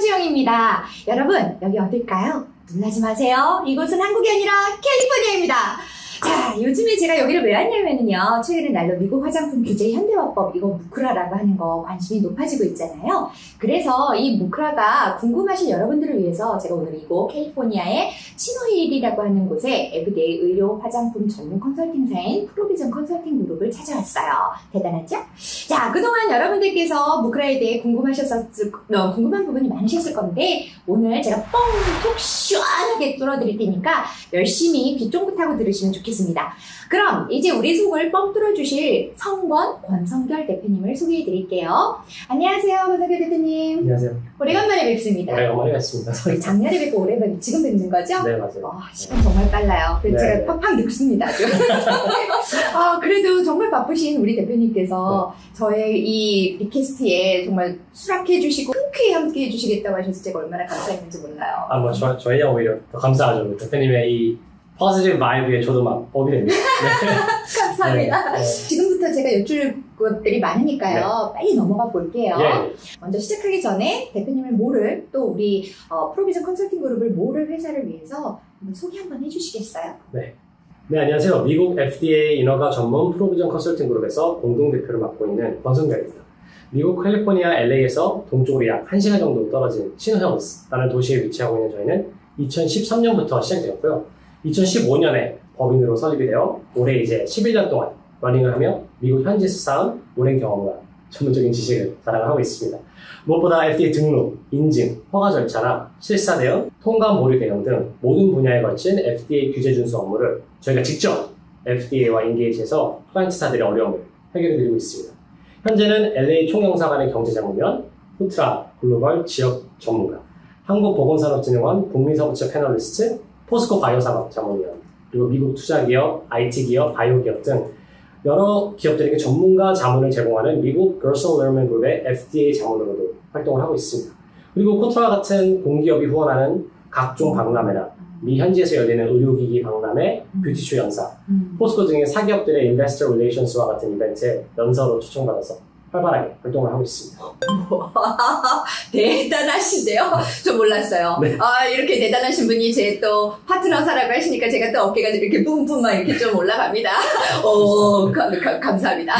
서지영입니다. 여러분, 여기 어딜까요? 놀라지 마세요. 이곳은 한국이 아니라 캘리포니아입니다. 자, 요즘에 제가 여기를 왜 왔냐면요. 최근에 날로 미국 화장품 규제 현대화법, 이거 무크라라고 하는 거 관심이 높아지고 있잖아요. 그래서 이 무크라가 궁금하신 여러분들을 위해서 제가 오늘 이곳 캘리포니아의 치노힐이라고 하는 곳에 에브데이 의료 화장품 전문 컨설팅사인 프로비전 컨설팅 그룹을 찾아왔어요. 대단하죠? 자, 그동안 여러분들께서 무크라에 대해 궁금한 부분이 많으셨을 건데 오늘 제가 뻥 속 시원하게 뚫어드릴 테니까 열심히 귀 쫑긋 하고 들으시면 좋겠습니다. 그럼 이제 우리 속을 뻥 뚫어주실 성권 권성결 대표님을 소개해 드릴게요. 안녕하세요, 권성결 대표님. 안녕하세요. 오래간만에 뵙습니다. 오래간만에 뵙습니다. 작년에 뵙고 올해 뵙고 지금 뵙는 거죠? 네, 맞아요. 시간 정말 빨라요. 그래서 네. 제가 팍팍 늙습니다. 그래도 정말 바쁘신 우리 대표님께서 저의 이 리퀘스트에 정말 수락해 주시고 흔쾌히 함께 해주시겠다고 하셔서 제가 얼마나 감사했는지 몰라요. 저희야 오히려 더 감사하죠. 대표님의 이 포지티브 바이브에 저도 막 업이 됩니다. 네. 감사합니다. 네. 지금부터 제가 여쭐 것들이 많으니까요. 빨리 넘어가 볼게요. 예. 먼저 시작하기 전에 대표님을 모를 또 우리 프로비전 컨설팅 그룹을 모를 회사를 위해서 한번 소개 한번 해주시겠어요? 네, 안녕하세요. 미국 FDA 인허가 전문 프로비전 컨설팅 그룹에서 공동대표를 맡고 있는 권성결입니다. 미국 캘리포니아 LA에서 동쪽으로 약 1시간 정도 떨어진 신힐스라는 도시에 위치하고 있는 저희는 2013년부터 시작되었고요. 2015년에 법인으로 설립이 되어 올해 이제 11년 동안 러닝을 하며 미국 현지에서 쌓은 오랜 경험과 전문적인 지식을 자랑하고 있습니다. 무엇보다 FDA 등록, 인증, 허가 절차나 실사 대응, 통관 보류 대응 등 모든 분야에 걸친 FDA 규제 준수 업무를 저희가 직접 FDA와 인게이지해서 클라이언트사들의 어려움을 해결해 드리고 있습니다. 현재는 LA 총영사관의 경제자문위원, 후트라 글로벌 지역 전문가, 한국보건산업진흥원 북미서부처 패널리스트, 포스코 바이오산업 자문위원, 그리고 미국 투자기업, IT기업, 바이오기업 등 여러 기업들에게 전문가 자문을 제공하는 미국 Gerson Lehrman 그룹의 FDA 자문으로도 활동을 하고 있습니다. 그리고 코트와 같은 공기업이 후원하는 각종 박람회나 미 현지에서 열리는 의료기기 박람회, 뷰티쇼 연사, 포스코 등의 사기업들의 인베스터 릴레이션스와 같은 이벤트에 연사로 초청받아서 활발하게 활동을 하고 있습니다. 대단하신데요? 저 몰랐어요. 네. 이렇게 대단하신 분이 제 또 파트너사라고 하시니까 제가 또 어깨가 이렇게 뿜뿜 이렇게 좀 올라갑니다. 감사합니다.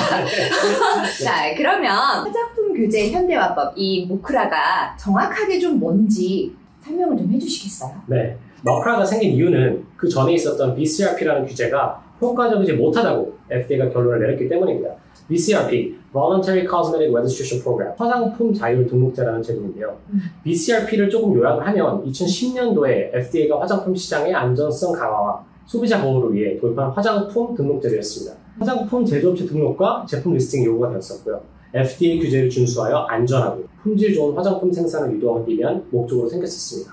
자, 그러면 화장품 규제 현대화법, 이 무크라가 정확하게 좀 뭔지 설명을 좀 해주시겠어요? 네. 무크라가 생긴 이유는 그 전에 있었던 BCRP라는 규제가 효과적이지 못하다고 FDA가 결론을 내렸기 때문입니다. BCRP, Voluntary Cosmetic Registration Program, 화장품 자율 등록제라는 제도인데요. BCRP를 조금 요약을 하면 2010년도에 FDA가 화장품 시장의 안전성 강화와 소비자 보호를 위해 도입한 화장품 등록제도였습니다. 화장품 제조업체 등록과 제품 리스팅 요구가 되었었고요. FDA 규제를 준수하여 안전하고 품질 좋은 화장품 생산을 유도하기 위한 목적으로 생겼었습니다.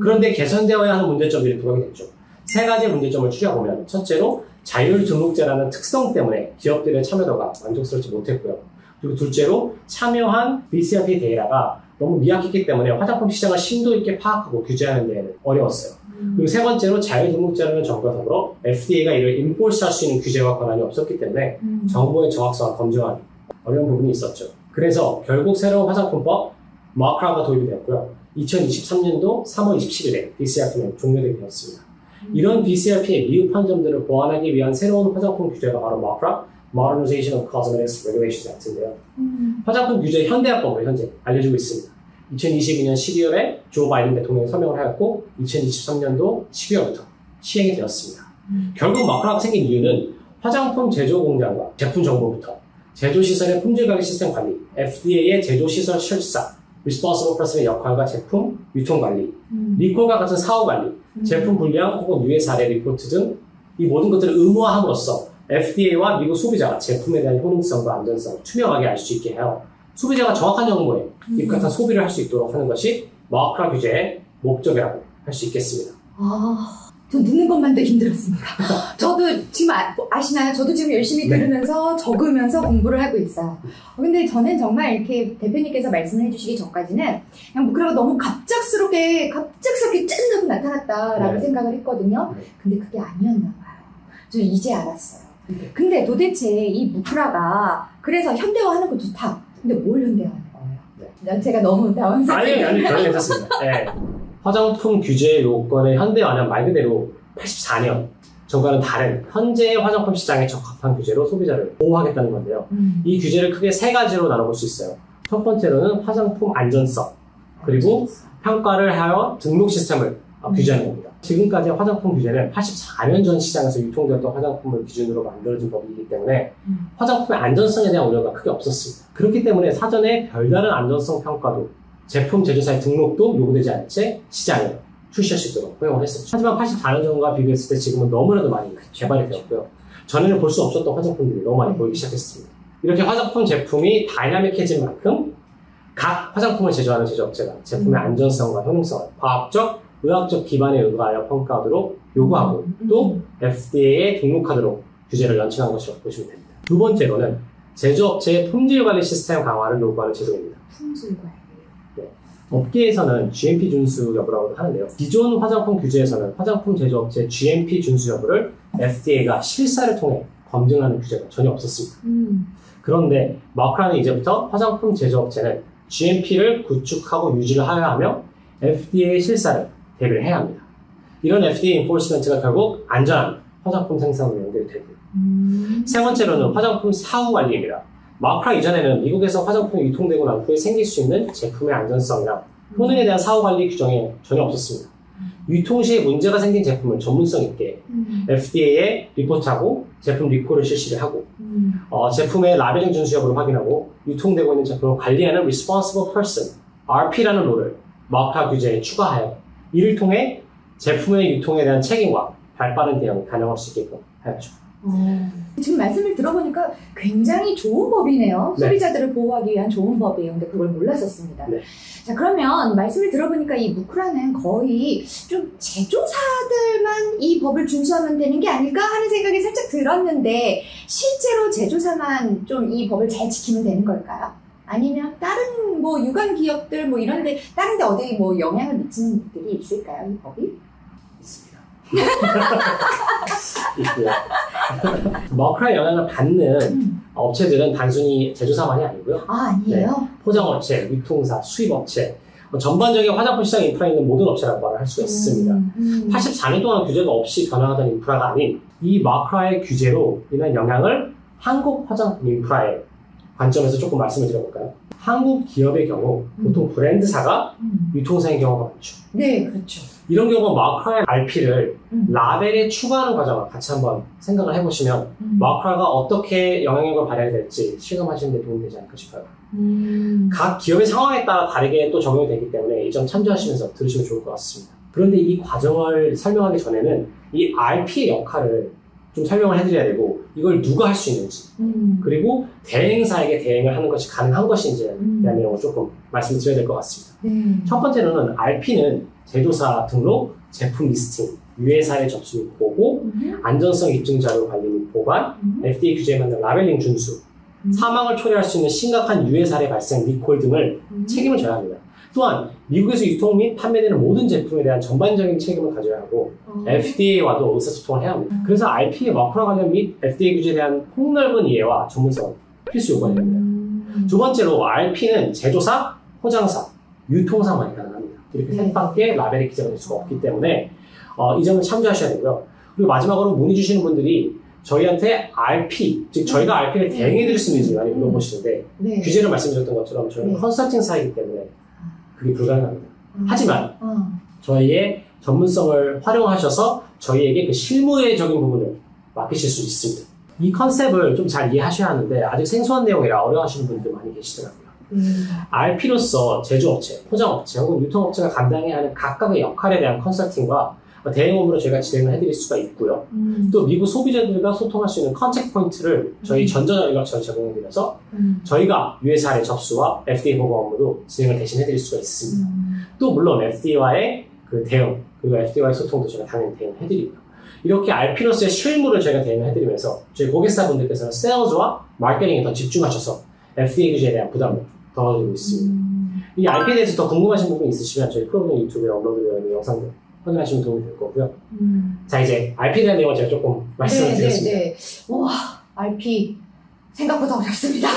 그런데 개선되어야 하는 문제점들이 부각이 됐죠. 세 가지 문제점을 추려보면, 첫째로 자율 등록제라는 특성 때문에 기업들의 참여도가 만족스럽지 못했고요. 그리고 둘째로 참여한 BCRP 데이터가 너무 미약했기 때문에 화장품 시장을 심도 있게 파악하고 규제하는 데에는 어려웠어요. 그리고 세 번째로 자율 등록제라는 점과 더불어 FDA가 이를 인포스할 수 있는 규제와 권한이 없었기 때문에 정보의 정확성을 검증하는 어려운 부분이 있었죠. 그래서 결국 새로운 화장품법 무크라가 도입이 되었고요. 2023년도 3월 27일에 BCRP는 종료되게 되었습니다. 이런 BCRP의 미흡한 점들을 보완하기 위한 새로운 화장품 규제가 바로 무크라, Modernization of Cosmetics Regulations Act인데요. 화장품 규제 현대화법을 현재 알려주고 있습니다. 2022년 12월에 조 바이든 대통령이 서명을 하였고 2023년도 12월부터 시행이 되었습니다. 결국 무크라가 생긴 이유는 화장품 제조 공장과 제품 정보부터 제조시설의 품질관리 시스템 관리, FDA의 제조시설 실사, Responsible Person의 역할과 제품 유통관리, 리콜과 같은 사후관리, 제품 불량 혹은 유해 사례 리포트 등 이 모든 것들을 의무화함으로써 FDA와 미국 소비자가 제품에 대한 효능성과 안전성을 투명하게 알 수 있게 하여 소비자가 정확한 정보에 입각한 소비를 할 수 있도록 하는 것이 무크라 규제의 목적이라고 할 수 있겠습니다. 전 듣는 것만도 힘들었습니다. 저도 지금 아시나요? 저도 지금 열심히 들으면서 적으면서 공부를 하고 있어요. 근데 저는 정말 이렇게 대표님께서 말씀을 해주시기 전까지는 그냥 무크라가 너무 갑작스럽게 짠하고 나타났다라고 생각을 했거든요. 근데 그게 아니었나 봐요. 저 이제 알았어요. 근데 도대체 이 무크라가 그래서 현대화하는 거 좋다. 근데 뭘 현대화하는 거예요? 제가 너무 당황스럽네요. 아니, 저는 괜찮습니다. 네. 화장품 규제 요건의 현대화는 말 그대로 84년 전과는 다른 현재의 화장품 시장에 적합한 규제로 소비자를 보호하겠다는 건데요. 이 규제를 크게 세 가지로 나눠볼 수 있어요. 첫 번째로는 화장품 안전성, 그리고 평가를 하여 등록 시스템을 규제하는 겁니다. 지금까지 화장품 규제는 84년 전 시장에서 유통되었던 화장품을 기준으로 만들어진 법이기 때문에 화장품의 안전성에 대한 우려가 크게 없었습니다. 그렇기 때문에 사전에 별다른 안전성 평가도 제품 제조사의 등록도 요구되지 않은 채 시장에 출시할 수 있도록 허용을 했었죠. 하지만 84년 전과 비교했을 때 지금은 너무나도 많이 개발이 되었고요. 전에는 볼 수 없었던 화장품들이 너무 많이 보이기 시작했습니다. 이렇게 화장품 제품이 다이나믹해진 만큼 각 화장품을 제조하는 제조업체가 제품의 안전성과 효능성을 과학적, 의학적 기반에 의거하여 평가하도록 요구하고 또 FDA에 등록하도록 규제를 연착한 것이라고 보시면 됩니다. 두 번째로는 제조업체의 품질관리 시스템 강화를 요구하는 제도입니다. 품질관리. 업계에서는 GMP 준수 여부라고 하는데요. 기존 화장품 규제에서는 화장품 제조업체 GMP 준수 여부를 FDA가 실사를 통해 검증하는 규제가 전혀 없었습니다. 그런데 마크라는 이제부터 화장품 제조업체는 GMP를 구축하고 유지를 하여야 하며 FDA의 실사를 대비를 해야 합니다. 이런 FDA enforcement가 결국 안전한 화장품 생산으로 연결되고요. 세 번째로는 화장품 사후 관리입니다. 마크라 이전에는 미국에서 화장품이 유통되고 난 후에 생길 수 있는 제품의 안전성이나 효능에 대한 사후 관리 규정에 전혀 없었습니다. 유통 시에 문제가 생긴 제품을 전문성 있게 FDA에 리포트하고 제품 리콜을 실시를 하고 제품의 라벨링 준수 여부를 확인하고 유통되고 있는 제품을 관리하는 Responsible Person, RP라는 롤을 마크라 규제에 추가하여 이를 통해 제품의 유통에 대한 책임과 발빠른 대응이 가능할 수 있게끔 하였죠. 지금 말씀을 들어보니까 굉장히 좋은 법이네요. 네. 소비자들을 보호하기 위한 좋은 법이에요. 근데 그걸 몰랐었습니다. 네. 자, 그러면 말씀을 들어보니까 이 무크라는 거의 좀 제조사들만 이 법을 준수하면 되는 게 아닐까 하는 생각이 살짝 들었는데 실제로 제조사만 좀 이 법을 잘 지키면 되는 걸까요? 아니면 다른 뭐 유관 기업들 뭐 이런데 다른 데 어디 뭐 영향을 미치는 분들이 있을까요? 이 법이? 있습니다. 있고요. 마크라의 영향을 받는 업체들은 단순히 제조사만이 아니고요. 아니에요? 네, 포장업체, 유통사, 수입업체, 전반적인 화장품 시장 인프라에 있는 모든 업체라고 말을 할 수가 있습니다. 84년 동안 규제가 없이 변화하던 인프라가 아닌 이 마크라의 규제로 인한 영향을 한국 화장품 인프라의 관점에서 조금 말씀을 드려볼까요? 한국 기업의 경우 보통 브랜드사가 유통사인 경우가 많죠. 네, 그렇죠. 이런 경우 마크라의 RP를 라벨에 추가하는 과정을 같이 한번 생각을 해보시면 마크라가 어떻게 영향력을 발휘해야 될지 실감하시는 데 도움이 되지 않을까 싶어요. 각 기업의 상황에 따라 다르게 또 적용이 되기 때문에 이 점 참조하시면서 들으시면 좋을 것 같습니다. 그런데 이 과정을 설명하기 전에는 이 RP의 역할을 좀 설명을 해드려야 되고 이걸 누가 할 수 있는지 그리고 대행사에게 대행을 하는 것이 가능한 것인지에 대한 내용을 조금 말씀을 드려야 될 것 같습니다. 첫 번째로는 RP는 제조사 등록, 제품 리스팅, 유해사의 접수 및 보고, 안전성 입증 자료 관리 및 보관, FDA 규제에 맞는 라벨링 준수, 사망을 초래할 수 있는 심각한 유해 사례 발생, 리콜 등을 책임을 져야 합니다. 또한 미국에서 유통 및 판매되는 모든 제품에 대한 전반적인 책임을 가져야 하고 FDA와도 의사소통을 해야 합니다. 그래서 RP의 마크라 관련 및 FDA 규제에 대한 폭넓은 이해와 전문성은 필수 요건이 됩니다. 두 번째로 RP는 제조사, 포장사, 유통사만이 가능합니다. 이렇게 셋밖에 라벨이 기재가 될 수가 없기 때문에 이 점을 참조하셔야 되고요. 그리고 마지막으로 문의 주시는 분들이 저희한테 RP, 즉 저희가 RP를 대행해 드릴 수 있는지 많이 물어보시는데 규제를 말씀드렸던 것처럼 저희는 컨설팅사이기 때문에 그게 불가능합니다. 하지만 저희의 전문성을 활용하셔서 저희에게 그 실무적인 부분을 맡기실 수 있습니다. 이 컨셉을 좀 잘 이해하셔야 하는데 아직 생소한 내용이라 어려워하시는 분들 많이 계시더라고요. RP로서 제조업체, 포장업체 혹은 유통업체가 감당해야 하는 각각의 역할에 대한 컨설팅과 대행업으로 저희가 진행을 해드릴 수가 있고요. 또 미국 소비자들과 소통할 수 있는 컨택 포인트를 저희 전자전력처럼 제공해드려서 저희가 유해 사례 접수와 FDA 보고 업무도 진행을 대신 해드릴 수가 있습니다. 또 물론 FDA와의 그 대응, 그리고 FDA와의 소통도 저희가 당연히 대응해드리고요. 이렇게 RP로서의 실무를 저희가 대응해드리면서 저희 고객사분들께서는 세일즈와 마케팅에 더 집중하셔서 FDA 규제에 대한 부담을 덜어드리고 있습니다. 이 RP에 대해서 더 궁금하신 부분이 있으시면 저희 프로그램 유튜브에 업로드되어 있는 영상들 확인하시면 도움이 될 거고요. 자, 이제 RP에 대한 내용을 제가 조금 말씀을 드렸습니다. 와, RP. 생각보다 어렵습니다.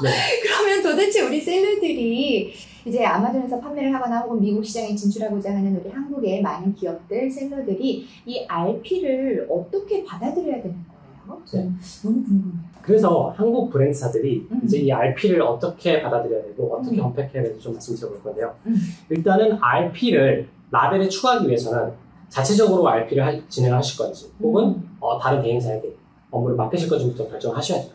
네. 그러면 도대체 우리 셀러들이 이제 아마존에서 판매를 하거나 혹은 미국 시장에 진출하고자 하는 우리 한국의 많은 기업들, 셀러들이 이 RP를 어떻게 받아들여야 되는 거예요? 너무 궁금해요. 그래서 한국 브랜드사들이 이제 이 RP를 어떻게 받아들여야 되고 어떻게 언팩해야 되는지 좀 말씀드려볼 건데요. 일단은 RP를 라벨에 추가하기 위해서는 자체적으로 RP를 진행하실 건지 혹은 다른 대행사에게 업무를 맡기실 건지부터 결정을 하셔야 돼요.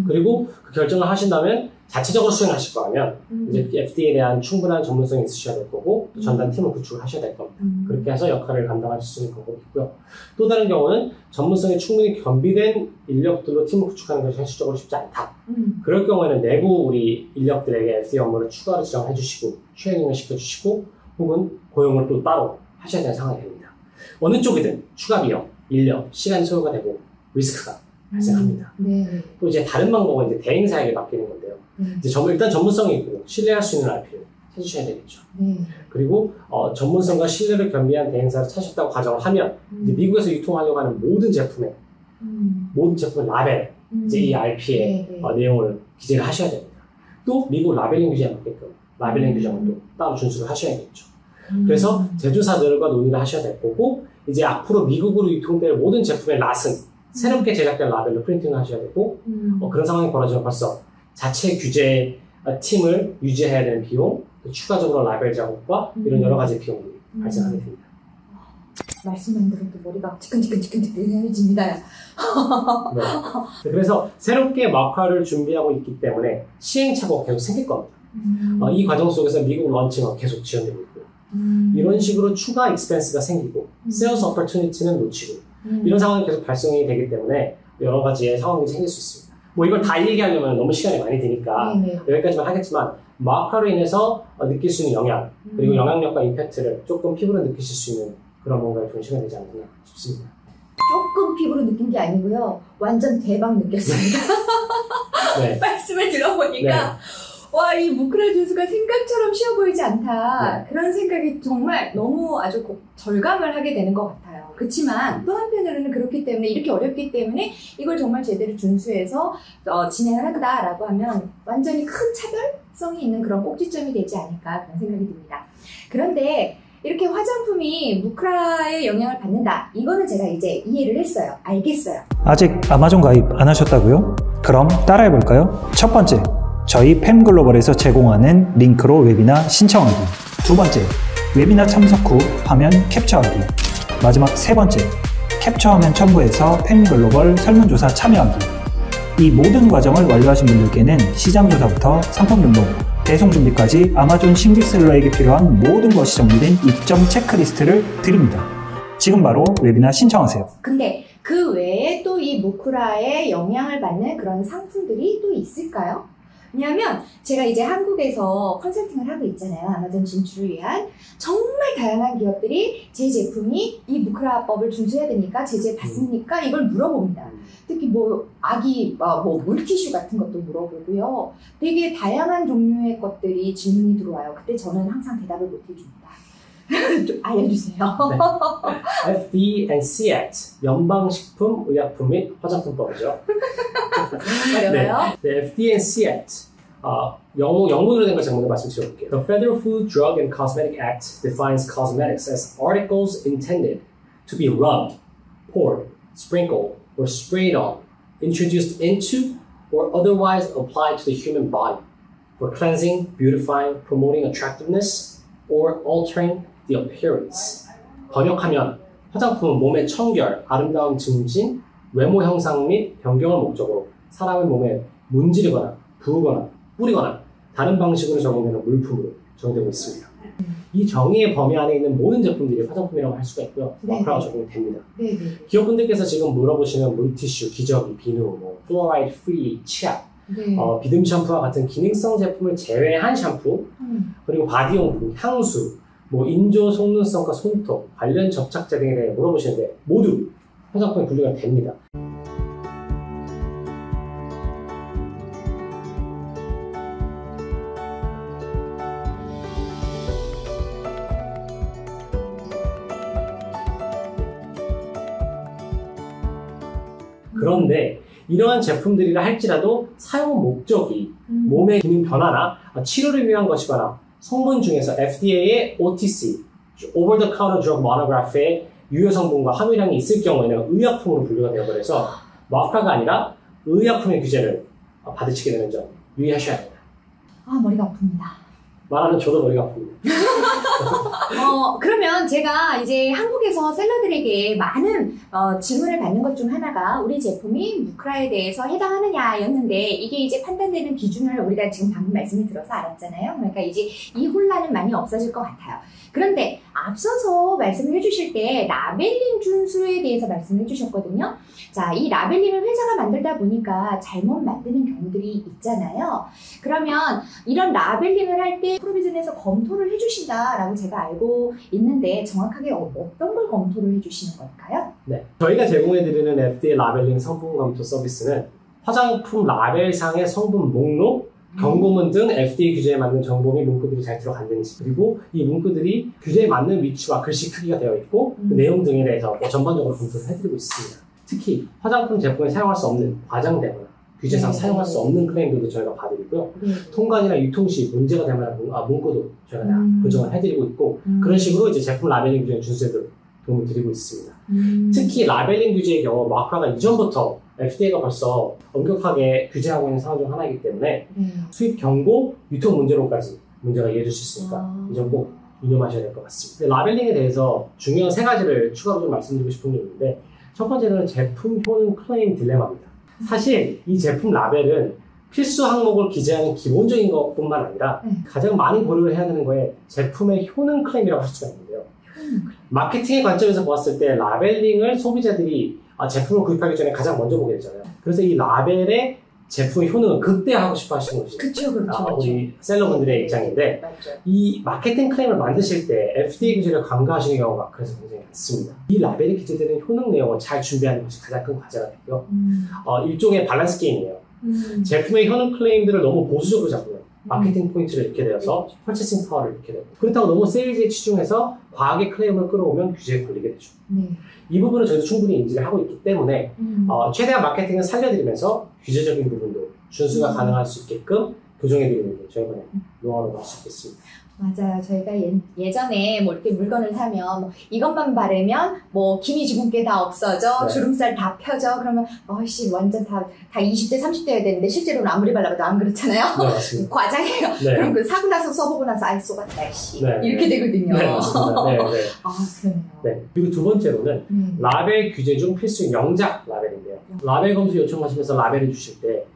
그리고 그 결정을 하신다면 자체적으로 수행하실 거라면 이제 FDA에 대한 충분한 전문성이 있으셔야 될 거고 또 전담 팀을 구축을 하셔야 될 겁니다. 그렇게 해서 역할을 감당하실 수 있는 방법이 있고요. 또 다른 경우는 전문성이 충분히 겸비된 인력들로 팀을 구축하는 것이 현실적으로 쉽지 않다. 그럴 경우에는 내부 우리 인력들에게 FDA 업무를 추가로 지정해 주시고 트레이닝을 시켜주시고 혹은 고용을 또 따로 하셔야 되는 상황이 됩니다. 어느 쪽이든 추가 비용, 인력, 시간이 소요가 되고 리스크가 발생합니다. 또 이제 다른 방법은 이제 대행사에게 맡기는 건데요. 이제 일단 전문성이 있고 신뢰할 수 있는 RP를 찾으셔야 되겠죠. 그리고 전문성과 신뢰를 겸비한 대행사를 찾으셨다고 가정을 하면 이제 미국에서 유통하려고 하는 모든 제품의 라벨, 이제 이 RP의 내용을 기재를 하셔야 됩니다. 또 미국 라벨링 규제에 맞게끔 라벨링 규정을 또 따로 준수를 하셔야겠죠. 그래서 제조사들과 논의를 하셔야 될 거고 이제 앞으로 미국으로 유통될 모든 제품의 랏은 새롭게 제작된 라벨로 프린팅을 하셔야 되고 그런 상황이 벌어지면 벌써 자체 규제 팀을 유지해야 되는 비용, 추가적으로 라벨 작업과 이런 여러 가지 비용이 발생하게 됩니다. 말씀만 들어도 머리가 지끈지끈해집니다. 네. 그래서 새롭게 마크를 준비하고 있기 때문에 시행착오가 계속 생길 겁니다. 이 과정 속에서 미국 런칭은 계속 지연되고 있고요. 이런 식으로 추가 익스펜스가 생기고 세일즈 오퍼튜니티는 놓치고 이런 상황이 계속 발생이 되기 때문에 여러 가지의 상황이 생길 수 있습니다. 뭐 이걸 다 얘기하려면 너무 시간이 많이 드니까 여기까지만 하겠지만 마크로 인해서 느낄 수 있는 영향 그리고 영향력과 임팩트를 조금 피부로 느끼실 수 있는 그런 뭔가를 존시가 되지 않나 싶습니다. 조금 피부로 느낀 게 아니고요. 완전 대박 느꼈습니다. 네. 말씀을 들어보니까 와, 이 무크라 준수가 생각처럼 쉬워 보이지 않다. 그런 생각이 정말 너무 아주 절감을 하게 되는 것 같아요. 그렇지만 또 한편으로는 그렇기 때문에 이렇게 어렵기 때문에 이걸 정말 제대로 준수해서 진행을 한다라고 하면 완전히 큰 차별성이 있는 그런 꼭지점이 되지 않을까 그런 생각이 듭니다. 그런데 이렇게 화장품이 무크라의 영향을 받는다. 이거는 제가 이제 이해를 했어요. 알겠어요. 아직 아마존 가입 안 하셨다고요? 그럼 따라해볼까요? 첫 번째, 저희 팸글로벌에서 제공하는 링크로 웨비나 신청하기. 두 번째, 웨비나 참석 후 화면 캡처하기. 마지막 세 번째, 캡처 화면 첨부해서 팸글로벌 설문조사 참여하기. 이 모든 과정을 완료하신 분들께는 시장 조사부터 상품 등록, 배송 준비까지 아마존 신규셀러에게 필요한 모든 것이 정리된 입점 체크리스트를 드립니다. 지금 바로 웨비나 신청하세요. 근데 그 외에 또 이 무크라의 영향을 받는 그런 상품들이 또 있을까요? 왜냐하면 제가 이제 한국에서 컨설팅을 하고 있잖아요. 아마존 진출을 위한 정말 다양한 기업들이 제 제품이 이 무크라법을 준수해야 되니까 제재 받습니까? 이걸 물어봅니다. 특히 뭐 아기 뭐 물티슈 같은 것도 물어보고요. 되게 다양한 종류의 것들이 질문이 들어와요. 그때 저는 항상 대답을 못 해줍니다. 좀 알려주세요. 네. FDA and CAT 연방식품 의약품 및 화장품법이죠. 어려워요? 네, FDA and CAT 영문으로 된 걸 제가 먼저 말씀드려볼게요. The Federal Food, Drug and Cosmetic Act defines cosmetics as articles intended to be rubbed, poured, sprinkled, or sprayed on, introduced into, or otherwise applied to the human body for cleansing, beautifying, promoting attractiveness, or altering the appearance. 번역하면 화장품은 몸의 청결, 아름다움 증진, 외모 형상 및 변경을 목적으로 사람의 몸에 문지르거나 부으거나 뿌리거나 다른 방식으로 적용되는 물품으로 정의되고 있습니다. 이 정의의 범위 안에 있는 모든 제품들이 화장품이라고 할 수가 있고요. 마크라가 적용이 됩니다. 기업분들께서 지금 물어보시는 물티슈, 기저귀, 비누, 뭐 플로라이드 프리, 치약, 비듬 샴푸와 같은 기능성 제품을 제외한 샴푸, 그리고 바디용품, 향수, 뭐 인조 속눈썹과 손톱, 관련 접착제 등에 대해 물어보시는데 모두 화장품에 분류가 됩니다. 그런데 이러한 제품들이라 할지라도 사용 목적이 몸의 기능 변화나 치료를 위한 것이거나 성분 중에서 FDA의 OTC, Over the Counter Drug Monography의 유효 성분과 함유량이 있을 경우에는 의약품으로 분류가 되어버려서 마크가 아니라 의약품의 규제를 받으시게 되는 점 유의하셔야 합니다. 아, 머리가 아픕니다. 말하는 저도 머리가 아픕니다. 그러면 제가 이제 한국에서 셀러들에게 많은 질문을 받는 것 중 하나가 우리 제품이 무크라에 대해서 해당하느냐였는데 이게 이제 판단되는 기준을 우리가 지금 방금 말씀을 들어서 알았잖아요. 그러니까 이제 이 혼란은 많이 없어질 것 같아요. 그런데 앞서서 말씀을 해주실 때 라벨링 준수에 대해서 말씀을 해주셨거든요. 자, 이 라벨링을 회사가 만들다 보니까 잘못 만드는 경우들이 있잖아요. 그러면 이런 라벨링을 할 때 프로비전에서 검토를 해주신다라고 제가 알고 있는데 정확하게 어떤 걸 검토를 해주시는 걸까요? 네, 저희가 제공해드리는 FDA 라벨링 성분 검토 서비스는 화장품 라벨상의 성분 목록, 경고문 등 FDA 규제에 맞는 정보 및 문구들이 잘 들어갔는지, 그리고 이 문구들이 규제에 맞는 위치와 글씨 크기가 되어 있고 그 내용 등에 대해서 전반적으로 검토를 해드리고 있습니다. 특히 화장품 제품에 사용할 수 없는 과장되거나 규제상 사용할 수 없는 클레임들도 저희가 봐드리고요. 통관이나 유통 시 문제가 될 만한 문구도 저희가 다 보정을 해드리고 있고 그런 식으로 이제 제품 라벨링 규제 준수에도 도움을 드리고 있습니다. 특히 라벨링 규제의 경우 마크라가 이전부터 FDA가 벌써 엄격하게 규제하고 있는 상황 중 하나이기 때문에 수입 경고, 유통 문제로까지 문제가 이어질 수 있으니까 이 점 꼭 유념하셔야 될 것 같습니다. 라벨링에 대해서 중요한 3가지를 추가로 좀 말씀드리고 싶은 게 있는데 첫 번째는 제품 효능 클레임 딜레마입니다. 사실 이 제품 라벨은 필수 항목을 기재하는 기본적인 것뿐만 아니라 가장 많이 고려를 해야 되는 거에 제품의 효능 클레임이라고 할 수가 있는데요. 마케팅의 관점에서 보았을 때 라벨링을 소비자들이 제품을 구입하기 전에 가장 먼저 보게 되잖아요. 그래서 이 라벨의 제품의 효능을 극대화하고 싶어 하시는 것이 우리 셀러분들의 입장인데 맞죠. 이 마케팅 클레임을 만드실 때 FDA 규제를 간과하시는 경우가 그래서 굉장히 많습니다. 이 라벨에 기재되는 효능 내용을 잘 준비하는 것이 가장 큰 과제가 되고요. 일종의 밸런스 게임이에요. 제품의 효능 클레임들을 너무 보수적으로 잡으면 마케팅 포인트를 잃게 되어서 퍼체싱 파워를 잃게 되고 그렇다고 너무 세일즈에 치중해서 과하게 클레임을 끌어오면 규제에 걸리게 되죠. 이 부분은 저희도 충분히 인지를 하고 있기 때문에 최대한 마케팅을 살려드리면서 규제적인 부분도 준수가 가능할 수 있게끔 교정해드리는 게 저희만의 노하우라고 할 수 있겠습니다. 맞아요. 저희가 예전에 뭐 이렇게 물건을 사면 뭐 이것만 바르면 뭐 기미 주근깨 다 없어져, 주름살 다 펴져. 그러면 완전 다 20대, 30대여야 되는데 실제로는 아무리 발라봐도 안 그렇잖아요. 네, 맞습니다. 과장해요. 네. 그럼 사고 나서 써보고 나서 속았다 씨. 네, 이렇게 되거든요. 네, 맞습니다. 네, 네. 그러네요. 네. 그리고 두 번째로는 라벨 규제 중 필수인 영작 라벨인데요. 라벨 검수 요청하시면서 라벨을 주실 때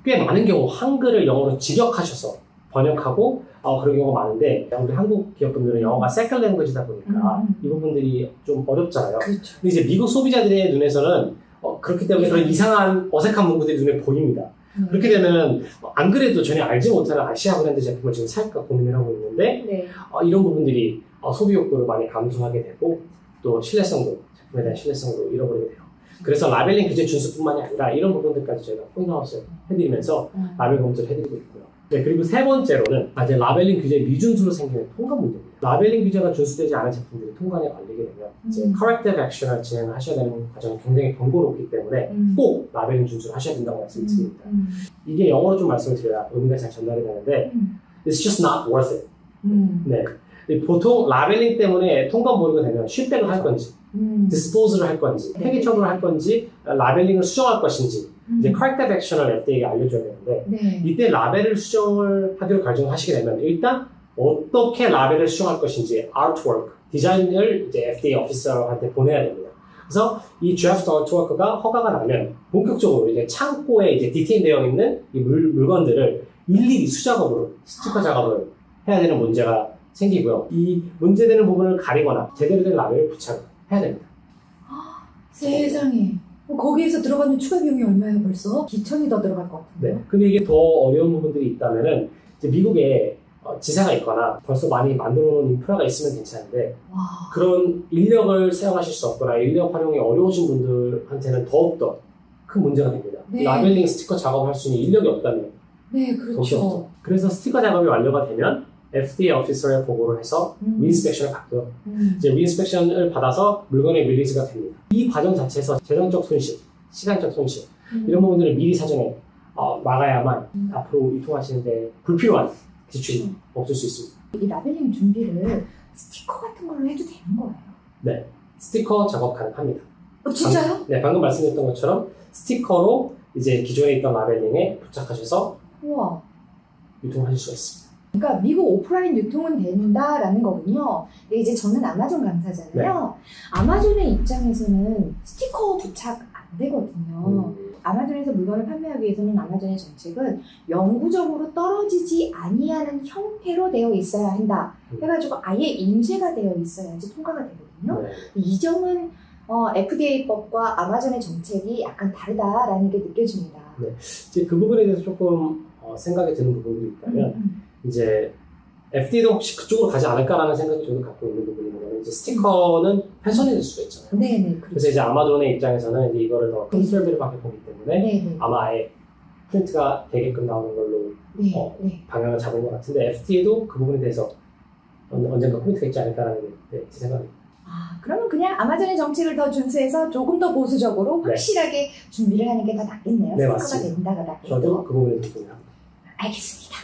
꽤 많은 경우 한글을 영어로 직역하셔서 번역하고 그런 경우가 많은데 우리 한국 기업분들은 영어가 세컨 랭귀지다 보니까 이 부분들이 좀 어렵잖아요. 그렇죠. 근데 이제 미국 소비자들의 눈에서는 그렇기 때문에 그런 이상한 어색한 문구들이 눈에 보입니다. 그렇게 되면 안 그래도 전혀 알지 못하는 아시아 브랜드 제품을 지금 살까 고민을 하고 있는데 이런 부분들이 소비 욕구를 많이 감소하게 되고 또 신뢰성도 제품에 대한 신뢰성도 잃어버리게 돼요. 그래서 라벨링 규제 준수뿐만이 아니라 이런 부분들까지 저희가 포인트아웃을 해드리면서 라벨 검토를 해드리고 있고요. 네, 그리고 세 번째로는 이제 라벨링 규제 미준수로 생기는 통관 문제입니다. 라벨링 규제가 준수되지 않은 제품들이 통관에 걸리게 되면 이제 corrective action을 진행을 하셔야 되는 과정이 굉장히 번거롭기 때문에 꼭 라벨링 준수를 하셔야 된다고 말씀드립니다. 이게 영어로 좀 말씀을 드려야 의미가 잘 전달이 되는데 It's just not worth it. 네. 보통 라벨링 때문에 통관 보류가 되면 쉴백을 할 건지 디스포즈를 할 건지 폐기 처분을 할 건지 라벨링을 수정할 것인지 이제 corrective action을 FDA에게 알려줘야 되는데 이때 라벨을 수정을 하기로 결정하시게 되면 일단 어떻게 라벨을 수정할 것인지 artwork, 디자인을 이제 FDA 오피서한테 보내야 됩니다. 그래서 이 draft artwork가 허가가 나면 본격적으로 이제 창고에 이제 디테일되어 있는 이 물건들을 일일이 수작업으로 스티커 작업을 해야 되는 문제가 생기고요. 이 문제되는 부분을 가리거나 제대로 된 라벨을 부착해야 됩니다. 세상에. 거기에서 들어가는 추가 비용이 얼마예요 벌써? 기천이 더 들어갈 것 같은데. 네. 근데 이게 더 어려운 부분들이 있다면은 이제 미국에 지사가 있거나 벌써 많이 만들어 놓은 인프라가 있으면 괜찮은데 그런 인력을 사용하실 수 없거나 인력 활용이 어려우신 분들한테는 더욱더 큰 문제가 됩니다. 라벨링 스티커 작업할 수 있는 인력이 없다면 그렇죠. 그래서 스티커 작업이 완료가 되면 FDA 오피서에 보고를 해서 리인스펙션을 받고요. 이제 리인스펙션을 받아서 물건의 릴리즈가 됩니다. 이 과정 자체에서 재정적 손실, 시간적 손실, 이런 부분들을 미리 사전에 막아야만 앞으로 유통하시는데 불필요한 지출이 없을 수 있습니다. 이 라벨링 준비를 스티커 같은 걸로 해도 되는 거예요? 네, 스티커 작업 가능합니다. 진짜요? 방금 말씀드렸던 것처럼 스티커로 이제 기존에 있던 라벨링에 부착하셔서 우와. 유통하실 수가 있습니다. 그러니까 미국 오프라인 유통은 된다라는 거군요. 근데 이제 저는 아마존 강사잖아요. 아마존의 입장에서는 스티커 부착 안 되거든요. 아마존에서 물건을 판매하기 위해서는 아마존의 정책은 영구적으로 떨어지지 아니하는 형태로 되어 있어야 한다. 해가지고 아예 인쇄가 되어 있어야지 통과가 되거든요. 이 점은 FDA법과 아마존의 정책이 약간 다르다라는 게 느껴집니다. 이제 그 부분에 대해서 조금 생각이 드는 부분들이 있다면 이제 FDA도 혹시 그쪽으로 가지 않을까라는 생각이 저도 갖고 있는 부분이 뭐냐면 이제 스티커는 훼손이 될 수가 있잖아요. 네네. 그래서 이제 아마존의 입장에서는 이제 이거를 더 컨설베이티브하게 보기 때문에 네네. 아마 아예 프린트가 되게끔 나오는 걸로 방향을 잡은 것 같은데 FDA도 그 부분에 대해서 언젠가 코미트가 있지 않을까라는 게 제 생각입니다. 그러면 그냥 아마존의 정책을 더 준수해서 조금 더 보수적으로 확실하게 준비를 하는 게 더 낫겠네요. 네, 스티커가 맞습니다. 된다가 낫겠죠. 저도 그 부분에 대해서 동의합니다. 알겠습니다.